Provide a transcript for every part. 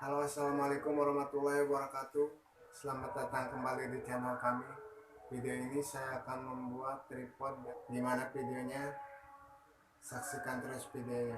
Halo, assalamualaikum warahmatullahi wabarakatuh. Selamat datang kembali di channel kami. Video ini saya akan membuat tripod. Gimana videonya? Saksikan terus videonya.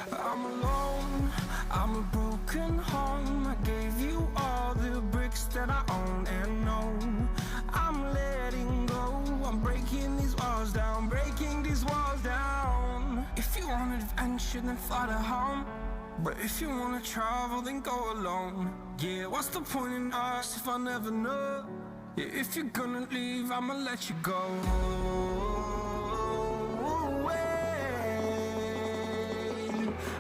I'm alone, I'm a broken home. I gave you all the bricks that I own and know. I'm letting go, I'm breaking these walls down, breaking these walls down. If you want adventure, then fly to home. But if you wanna travel, then go alone. Yeah, what's the point in us if I never know? Yeah, if you're gonna leave, I'ma let you go.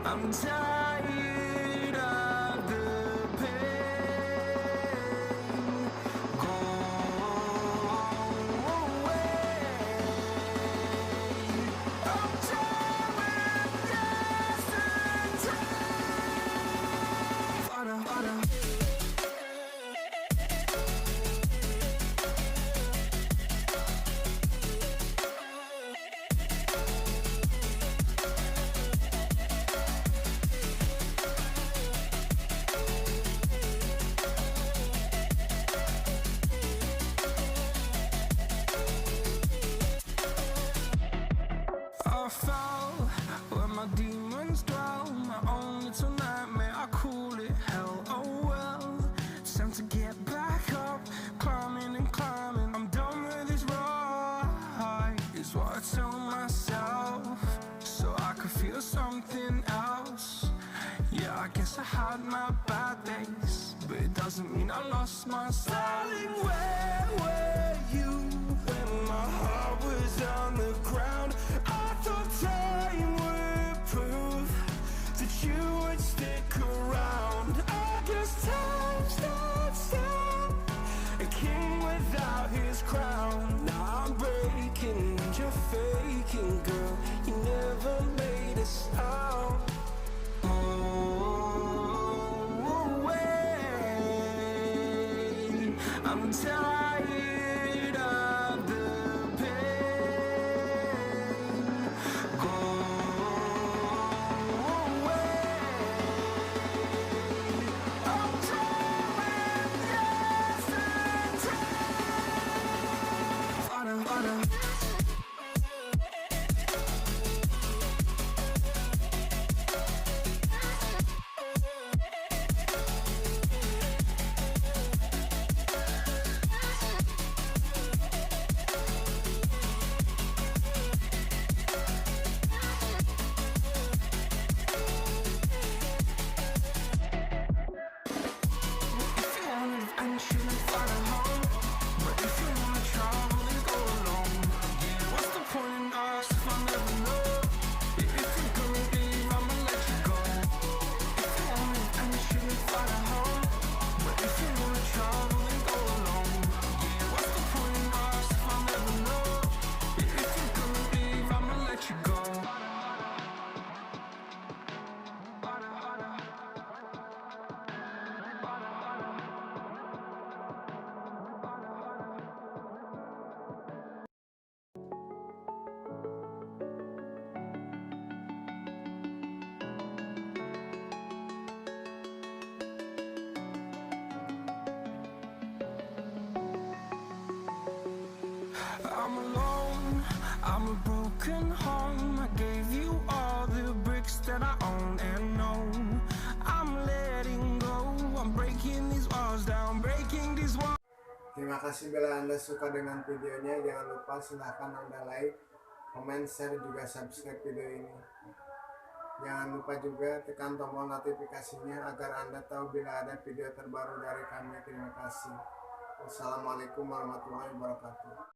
I'm tired of the pain. Go away. I'm tired with yesterday. I fell where my demons dwell. My own little nightmare, I call it hell. Oh well, it's time to get back up. Climbing and climbing, I'm done with this ride, is what I tell myself, so I could feel something else. Yeah, I guess I had my bad days, but it doesn't mean I lost my style. Darling, where were you when my heart was on the ground? I thought time would prove that you would stick around. I guess time stood still, a king without his crown. Now I'm breaking and you're faking, girl. You never made a sound. I'm tired of the pain. Go away. I'm tired with yesterday. I'm alone, I'm a broken home. I gave you all the bricks that I own and know. I'm letting go, I'm breaking these walls down, breaking these walls. Terima kasih bila Anda suka dengan videonya. Jangan lupa silahkan Anda like, komen, share, juga subscribe video ini. Jangan lupa juga tekan tombol notifikasinya agar Anda tahu bila ada video terbaru dari kami. Terima kasih. Wassalamualaikum warahmatullahi wabarakatuh.